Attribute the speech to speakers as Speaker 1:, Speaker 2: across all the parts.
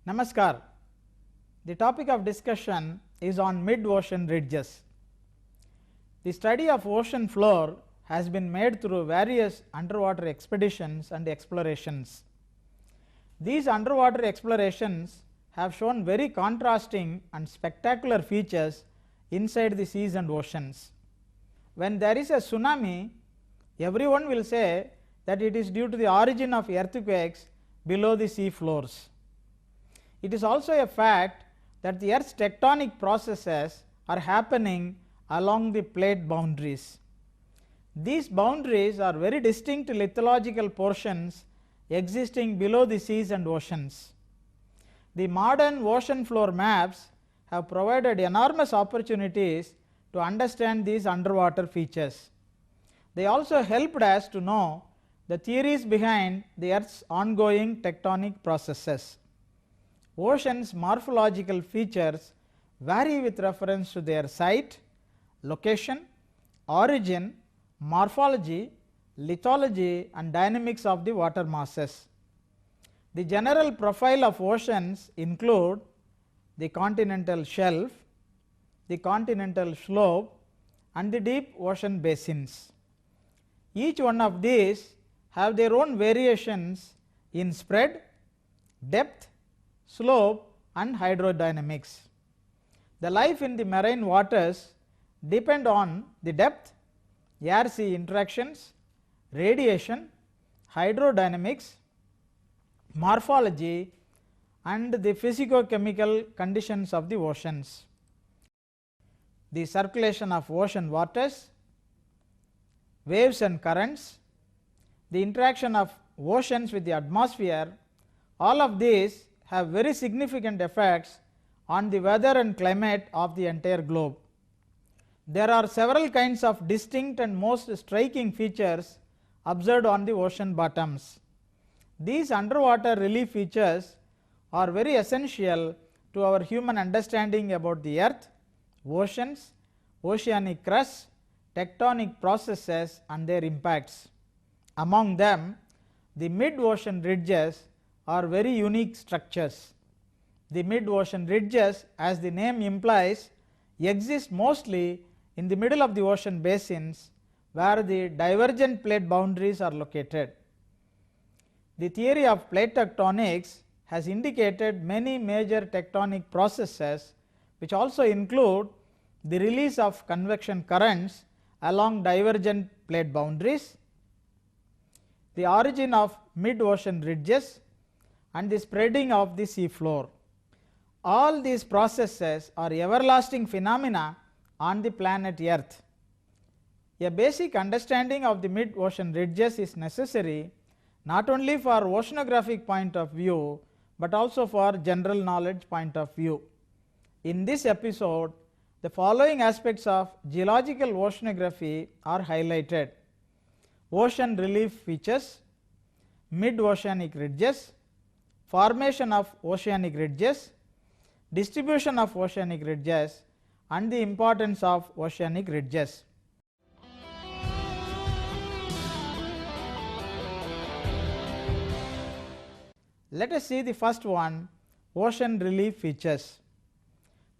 Speaker 1: Namaskar. The topic of discussion is on mid-ocean ridges. The study of ocean floor has been made through various underwater expeditions and explorations. These underwater explorations have shown very contrasting and spectacular features inside the seas and oceans. When there is a tsunami, everyone will say that it is due to the origin of earthquakes below the sea floors. It is also a fact that the earth's tectonic processes are happening along the plate boundaries. These boundaries are very distinct lithological portions existing below the seas and oceans. The modern ocean floor maps have provided enormous opportunities to understand these underwater features. They also helped us to know the theories behind the earth's ongoing tectonic processes. Oceans' morphological features vary with reference to their site, location, origin, morphology, lithology and dynamics of the water masses. The general profile of oceans include the continental shelf, the continental slope and the deep ocean basins. Each one of these have their own variations in spread, depth, slope and hydrodynamics. The life in the marine waters depend on the depth, air-sea interactions, radiation, hydrodynamics, morphology and the physico-chemical conditions of the oceans. The circulation of ocean waters, waves and currents, the interaction of oceans with the atmosphere, all of these have very significant effects on the weather and climate of the entire globe. There are several kinds of distinct and most striking features observed on the ocean bottoms. These underwater relief features are very essential to our human understanding about the earth, oceans, oceanic crust, tectonic processes and their impacts. Among them, the mid-ocean ridges are very unique structures. The mid-ocean ridges, as the name implies, exist mostly in the middle of the ocean basins where the divergent plate boundaries are located. The theory of plate tectonics has indicated many major tectonic processes which also include the release of convection currents along divergent plate boundaries, the origin of mid-ocean ridges and the spreading of the sea floor. All these processes are everlasting phenomena on the planet Earth. A basic understanding of the mid-ocean ridges is necessary not only for oceanographic point of view, but also for general knowledge point of view. In this episode, the following aspects of geological oceanography are highlighted: ocean relief features, mid-oceanic ridges, formation of oceanic ridges, distribution of oceanic ridges and the importance of oceanic ridges. Let us see the first one, ocean relief features.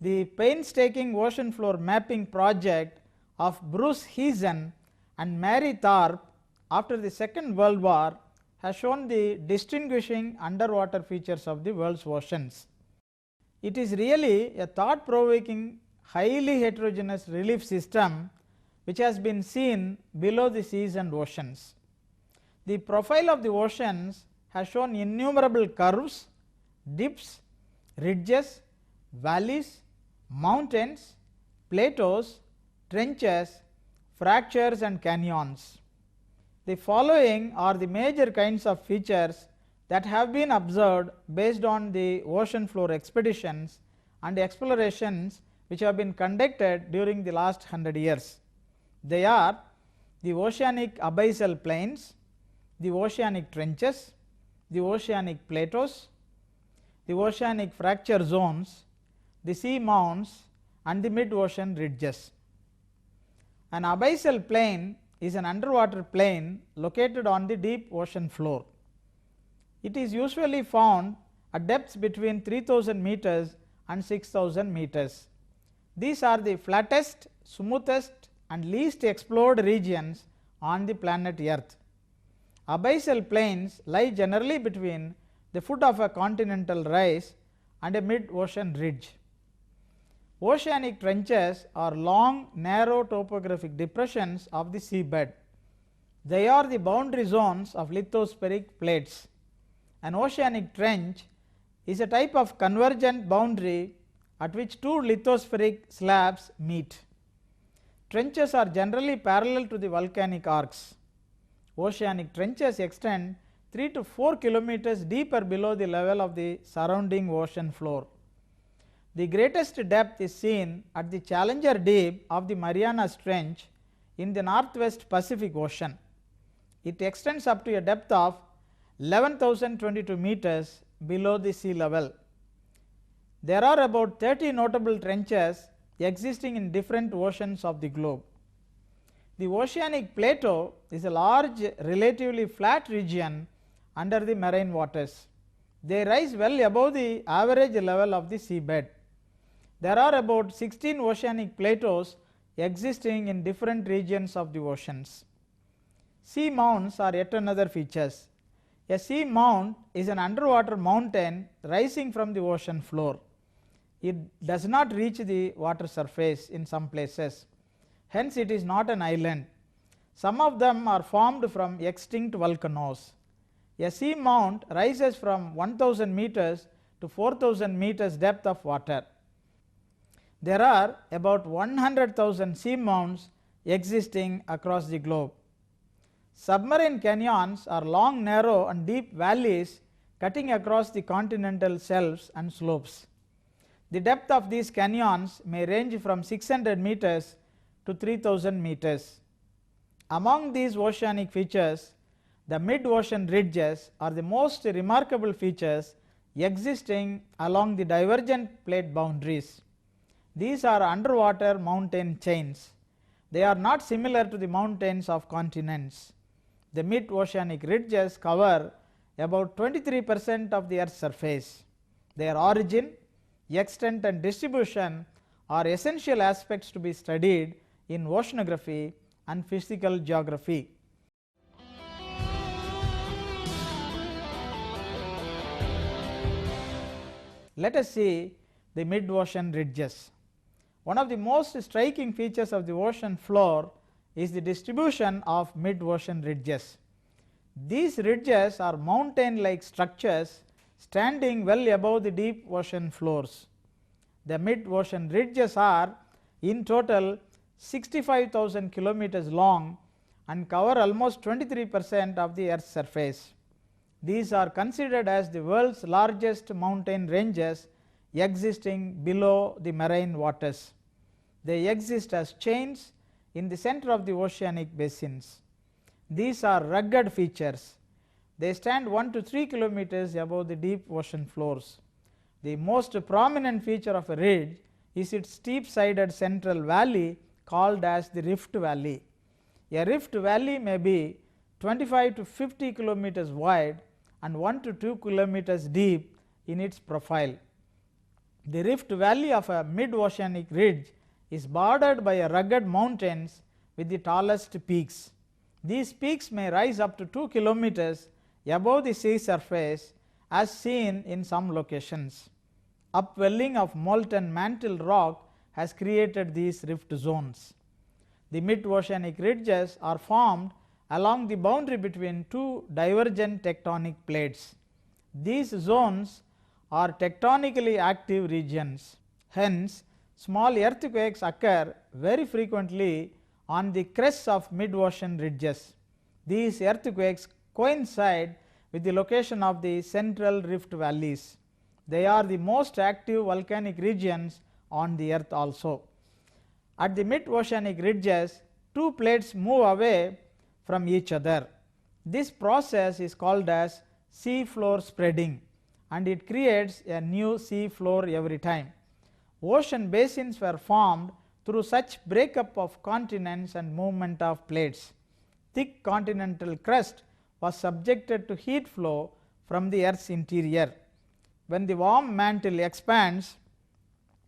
Speaker 1: The painstaking ocean floor mapping project of Bruce Heezen and Mary Tharp after the Second World War has shown the distinguishing underwater features of the world's oceans. It is really a thought-provoking, highly heterogeneous relief system which has been seen below the seas and oceans. The profile of the oceans has shown innumerable curves, dips, ridges, valleys, mountains, plateaus, trenches, fractures and canyons. The following are the major kinds of features that have been observed based on the ocean floor expeditions and explorations which have been conducted during the last 100 years. They are the oceanic abyssal plains, the oceanic trenches, the oceanic plateaus, the oceanic fracture zones, the sea mounds and the mid-ocean ridges. An abyssal plain is an underwater plain located on the deep ocean floor. It is usually found at depths between 3000 meters and 6000 meters. These are the flattest, smoothest and least explored regions on the planet Earth. Abyssal plains lie generally between the foot of a continental rise and a mid-ocean ridge. Oceanic trenches are long, narrow topographic depressions of the seabed. They are the boundary zones of lithospheric plates. An oceanic trench is a type of convergent boundary at which two lithospheric slabs meet. Trenches are generally parallel to the volcanic arcs. Oceanic trenches extend 3 to 4 kilometers deeper below the level of the surrounding ocean floor. The greatest depth is seen at the Challenger Deep of the Marianas Trench in the northwest Pacific Ocean. It extends up to a depth of 11,022 meters below the sea level. There are about 30 notable trenches existing in different oceans of the globe. The oceanic plateau is a large, relatively flat region under the marine waters. They rise well above the average level of the seabed. There are about 16 oceanic plateaus existing in different regions of the oceans. Sea mounds are yet another features. A sea mount is an underwater mountain rising from the ocean floor. It does not reach the water surface in some places. Hence, it is not an island. Some of them are formed from extinct volcanoes. A sea mount rises from 1000 meters to 4000 meters depth of water. There are about 100,000 sea mounts existing across the globe. Submarine canyons are long, narrow and deep valleys cutting across the continental shelves and slopes. The depth of these canyons may range from 600 meters to 3000 meters. Among these oceanic features, the mid-ocean ridges are the most remarkable features existing along the divergent plate boundaries. These are underwater mountain chains. They are not similar to the mountains of continents. The mid-oceanic ridges cover about 23% of the Earth's surface. Their origin, extent and distribution are essential aspects to be studied in oceanography and physical geography. Let us see the mid-ocean ridges. One of the most striking features of the ocean floor is the distribution of mid-ocean ridges. These ridges are mountain-like structures standing well above the deep ocean floors. The mid-ocean ridges are in total 65,000 kilometers long and cover almost 23% of the Earth's surface. These are considered as the world's largest mountain ranges existing below the marine waters. They exist as chains in the center of the oceanic basins. These are rugged features. They stand 1 to 3 kilometers above the deep ocean floors. The most prominent feature of a ridge is its steep-sided central valley called as the Rift Valley. A rift valley may be 25 to 50 kilometers wide and 1 to 2 kilometers deep in its profile. The rift valley of a mid-oceanic ridge is bordered by rugged mountains with the tallest peaks. These peaks may rise up to 2 kilometers above the sea surface as seen in some locations. Upwelling of molten mantle rock has created these rift zones. The mid-oceanic ridges are formed along the boundary between two divergent tectonic plates. These zones are tectonically active regions. Hence, small earthquakes occur very frequently on the crests of mid-ocean ridges. These earthquakes coincide with the location of the central rift valleys. They are the most active volcanic regions on the Earth also. At the mid-oceanic ridges, two plates move away from each other. This process is called as sea floor spreading, and it creates a new sea floor every time. Ocean basins were formed through such breakup of continents and movement of plates. Thick continental crust was subjected to heat flow from the Earth's interior. When the warm mantle expands,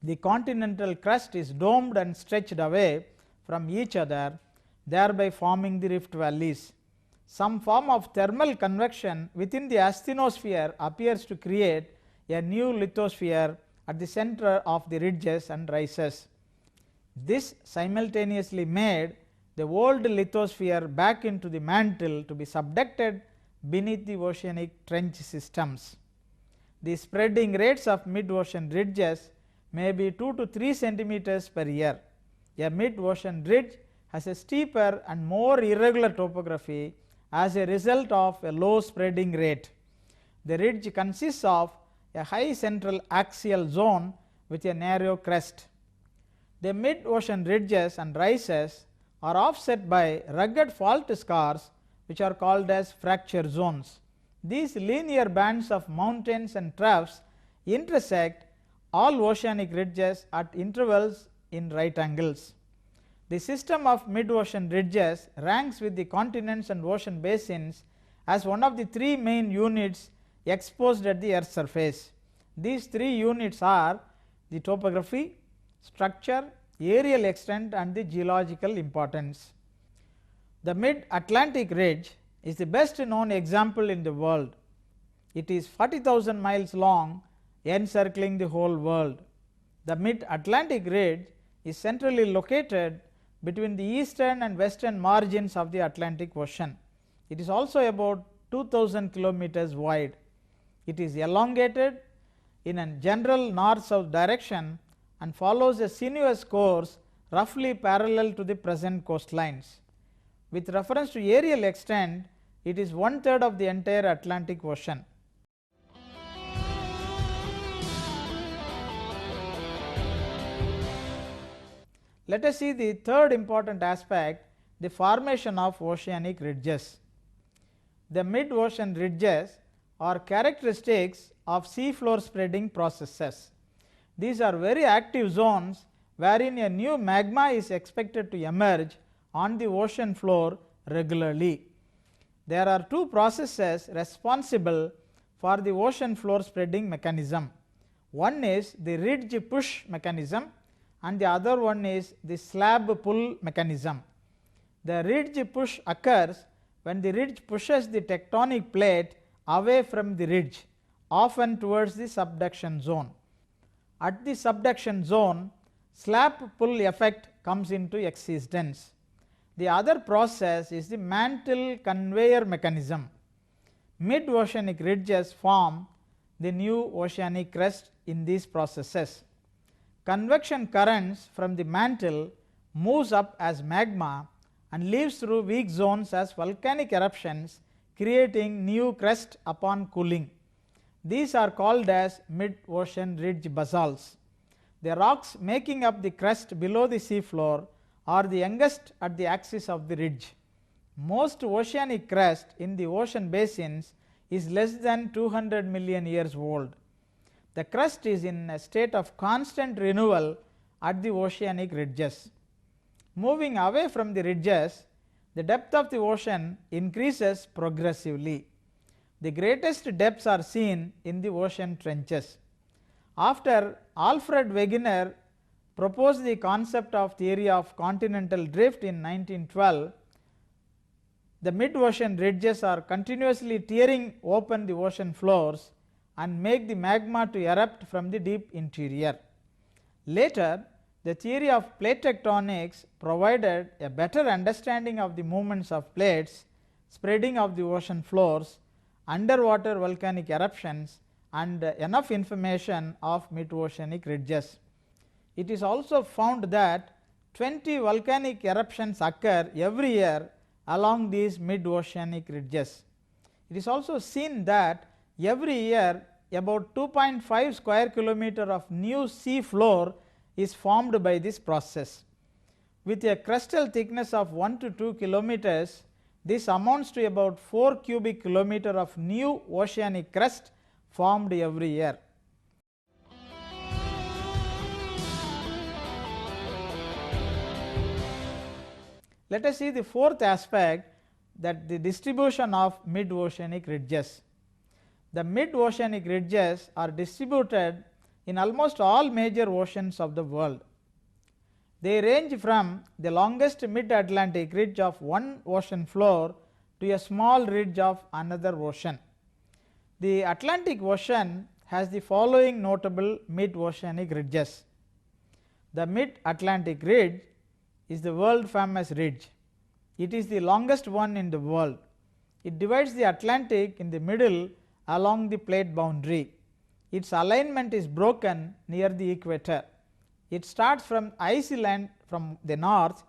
Speaker 1: the continental crust is domed and stretched away from each other, thereby forming the rift valleys. Some form of thermal convection within the asthenosphere appears to create a new lithosphere at the center of the ridges and rises. This simultaneously made the old lithosphere back into the mantle to be subducted beneath the oceanic trench systems. The spreading rates of mid-ocean ridges may be 2 to 3 centimeters per year. A mid-ocean ridge has a steeper and more irregular topography as a result of a low spreading rate. The ridge consists of a high central axial zone with a narrow crest. The mid-ocean ridges and rises are offset by rugged fault scars which are called as fracture zones. These linear bands of mountains and troughs intersect all oceanic ridges at intervals in right angles. The system of mid-ocean ridges ranks with the continents and ocean basins as one of the three main units exposed at the earth's surface. These three units are the topography, structure, aerial extent and the geological importance. The mid-Atlantic ridge is the best known example in the world. It is 40,000 miles long, encircling the whole world. The mid-Atlantic ridge is centrally located between the eastern and western margins of the Atlantic Ocean. It is also about 2000 kilometers wide. It is elongated in a general north-south direction and follows a sinuous course roughly parallel to the present coastlines. With reference to aerial extent, it is 1/3 of the entire Atlantic Ocean. Let us see the third important aspect, the formation of oceanic ridges. The mid-ocean ridges are characteristics of seafloor spreading processes. These are very active zones wherein a new magma is expected to emerge on the ocean floor regularly. There are two processes responsible for the ocean floor spreading mechanism. One is the ridge push mechanism and the other one is the slab pull mechanism. The ridge push occurs when the ridge pushes the tectonic plate away from the ridge, often towards the subduction zone. At the subduction zone, slab pull effect comes into existence. The other process is the mantle conveyor mechanism. Mid-oceanic ridges form the new oceanic crust in these processes. Convection currents from the mantle moves up as magma and leaves through weak zones as volcanic eruptions, creating new crust upon cooling. These are called as mid-ocean ridge basalts. The rocks making up the crust below the seafloor are the youngest at the axis of the ridge. Most oceanic crust in the ocean basins is less than 200 million years old. The crust is in a state of constant renewal at the oceanic ridges. Moving away from the ridges, the depth of the ocean increases progressively. The greatest depths are seen in the ocean trenches. After Alfred Wegener proposed the concept of theory of continental drift in 1912, the mid-ocean ridges are continuously tearing open the ocean floors and make the magma to erupt from the deep interior. Later, the theory of plate tectonics provided a better understanding of the movements of plates, spreading of the ocean floors, underwater volcanic eruptions and enough information of mid-oceanic ridges. It is also found that 20 volcanic eruptions occur every year along these mid-oceanic ridges. It is also seen that every year about 2.5 square kilometer of new sea floor is formed by this process. With a crustal thickness of 1 to 2 kilometers, this amounts to about 4 cubic kilometer of new oceanic crust formed every year. Let us see the fourth aspect, that the distribution of mid-oceanic ridges. The mid-oceanic ridges are distributed in almost all major oceans of the world. They range from the longest mid-Atlantic ridge of one ocean floor to a small ridge of another ocean. The Atlantic Ocean has the following notable mid-oceanic ridges. The mid-Atlantic ridge is the world famous ridge. It is the longest one in the world. It divides the Atlantic in the middle along the plate boundary. Its alignment is broken near the equator. It starts from Iceland from the north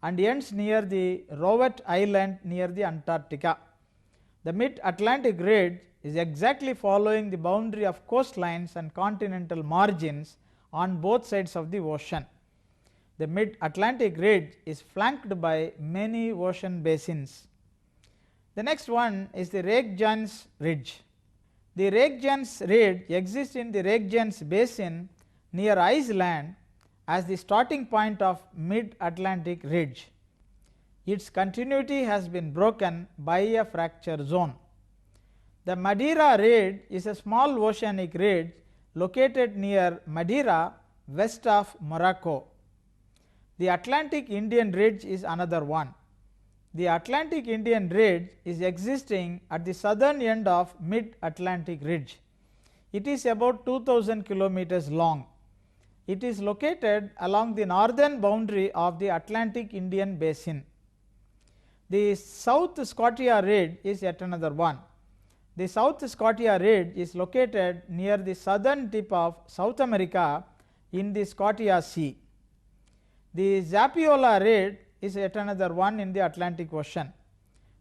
Speaker 1: and ends near the Rowett Island near the Antarctica. The mid-Atlantic ridge is exactly following the boundary of coastlines and continental margins on both sides of the ocean. The mid-Atlantic ridge is flanked by many ocean basins. The next one is the Reykjanes ridge. The Reykjanes ridge exists in the Reykjanes basin near Iceland as the starting point of mid-Atlantic ridge. Its continuity has been broken by a fracture zone. The Madeira ridge is a small oceanic ridge located near Madeira west of Morocco. The Atlantic Indian ridge is another one. The Atlantic Indian ridge is existing at the southern end of mid-Atlantic ridge. It is about 2000 kilometers long. It is located along the northern boundary of the Atlantic Indian basin. The South Scotia ridge is yet another one. The South Scotia ridge is located near the southern tip of South America in the Scotia Sea. The Zapiola ridge is yet another one in the Atlantic Ocean.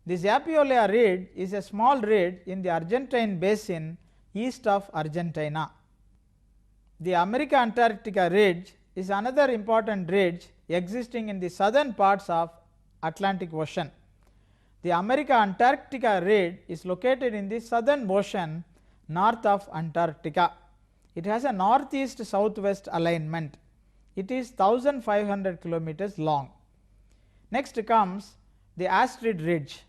Speaker 1: The Zapiola ridge is a small ridge in the Argentine basin east of Argentina. The America Antarctica ridge is another important ridge existing in the southern parts of Atlantic Ocean. The America Antarctica ridge is located in the southern ocean north of Antarctica. It has a northeast southwest alignment. It is 1500 kilometers long. Next comes the Astrid ridge.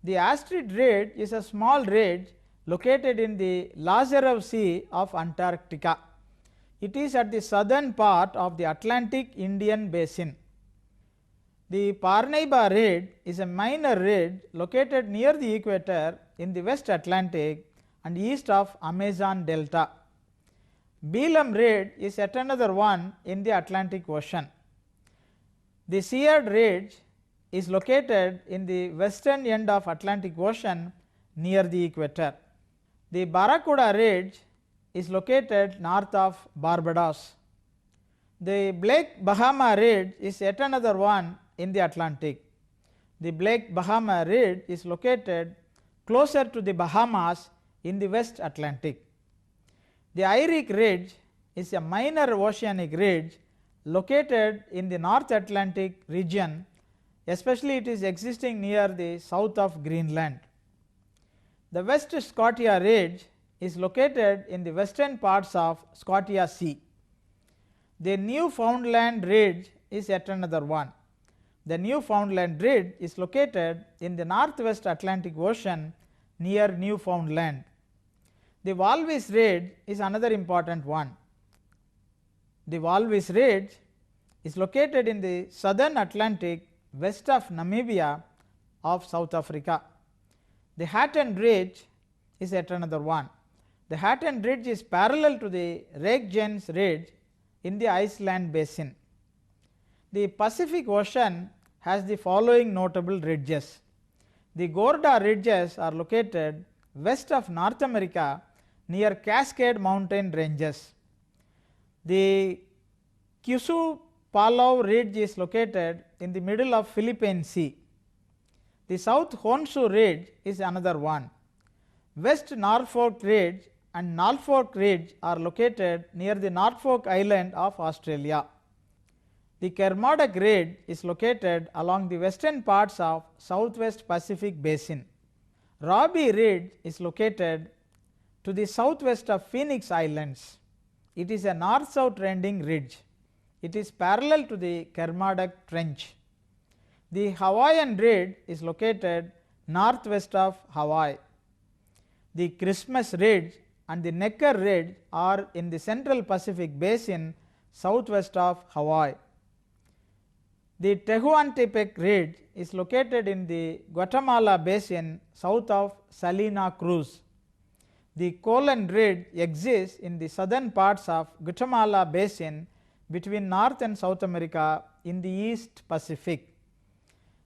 Speaker 1: The Astrid ridge is a small ridge located in the Lazarev Sea of Antarctica. It is at the southern part of the Atlantic Indian basin. The Parnaíba ridge is a minor ridge located near the equator in the West Atlantic and east of Amazon delta. Belam ridge is yet another one in the Atlantic Ocean. The Seward ridge is located in the western end of Atlantic Ocean near the equator. The Barracuda ridge is located north of Barbados. The Blake Bahama ridge is yet another one in the Atlantic. The Blake Bahama ridge is located closer to the Bahamas in the West Atlantic. The Eyrek ridge is a minor oceanic ridge located in the North Atlantic region, especially it is existing near the south of Greenland. The West Scotia ridge is located in the western parts of Scotia Sea. The Newfoundland ridge is yet another one. The Newfoundland ridge is located in the northwest Atlantic Ocean near Newfoundland. The Walvis ridge is another important one. The Walvis ridge is located in the southern Atlantic west of Namibia of South Africa. The Hatton ridge is yet another one. The Hatton ridge is parallel to the Reykjanes ridge in the Iceland basin. The Pacific Ocean has the following notable ridges. The Gorda ridges are located west of North America near Cascade mountain ranges. The Kisu Palau ridge is located in the middle of Philippine Sea. The South Honshu ridge is another one. West Norfolk ridge and Norfolk ridge are located near the Norfolk Island of Australia. The Kermadec ridge is located along the western parts of Southwest Pacific basin. Robbie ridge is located to the southwest of Phoenix Islands. It is a north-south trending ridge. It is parallel to the Kermadec Trench. The Hawaiian ridge is located northwest of Hawaii. The Christmas Ridge and the Necker Ridge are in the Central Pacific Basin southwest of Hawaii. The Tehuantepec Ridge is located in the Guatemala Basin south of Salina Cruz. The Colon Ridge exists in the southern parts of Guatemala Basin between North and South America in the East Pacific.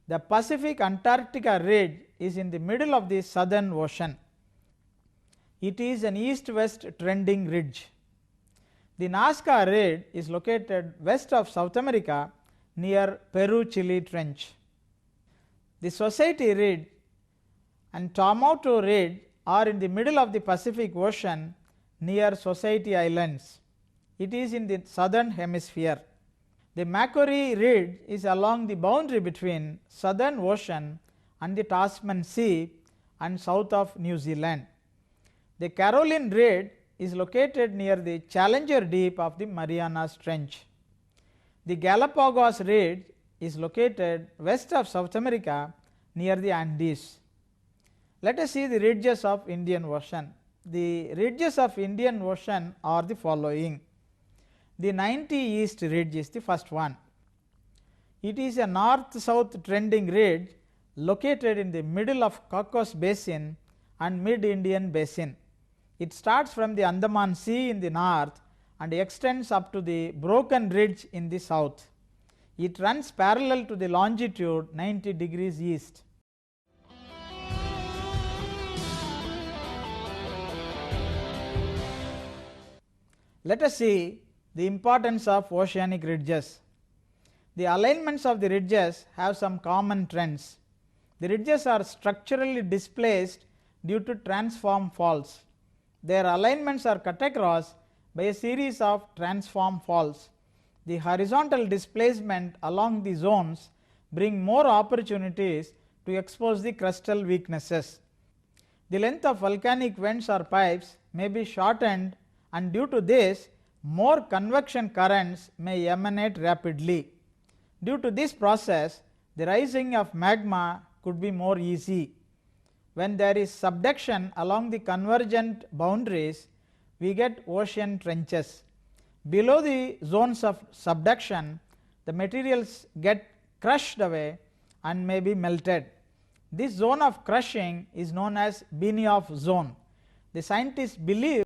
Speaker 1: The Pacific Antarctica Ridge is in the middle of the Southern Ocean. It is an east-west trending ridge. The Nazca Ridge is located west of South America near Peru-Chile Trench. The Society Ridge and Tuamotu Ridge are in the middle of the Pacific Ocean near Society Islands. It is in the southern hemisphere. The Macquarie Ridge is along the boundary between Southern Ocean and the Tasman Sea and south of New Zealand. The Caroline Ridge is located near the Challenger Deep of the Marianas Trench. The Galapagos Ridge is located west of South America near the Andes. Let us see the ridges of Indian Ocean. The ridges of Indian Ocean are the following. The 90 East Ridge is the first one. It is a north-south trending ridge located in the middle of Cocos Basin and Mid-Indian Basin. It starts from the Andaman Sea in the north and extends up to the Broken Ridge in the south. It runs parallel to the longitude 90 degrees east. Let us see the importance of oceanic ridges. The alignments of the ridges have some common trends. The ridges are structurally displaced due to transform faults. Their alignments are cut across by a series of transform faults. The horizontal displacement along the zones bring more opportunities to expose the crustal weaknesses. The length of volcanic vents or pipes may be shortened, and due to this more convection currents may emanate rapidly. Due to this process, the rising of magma could be more easy. When there is subduction along the convergent boundaries, we get ocean trenches. Below the zones of subduction, the materials get crushed away and may be melted. This zone of crushing is known as Benioff zone. The scientists believe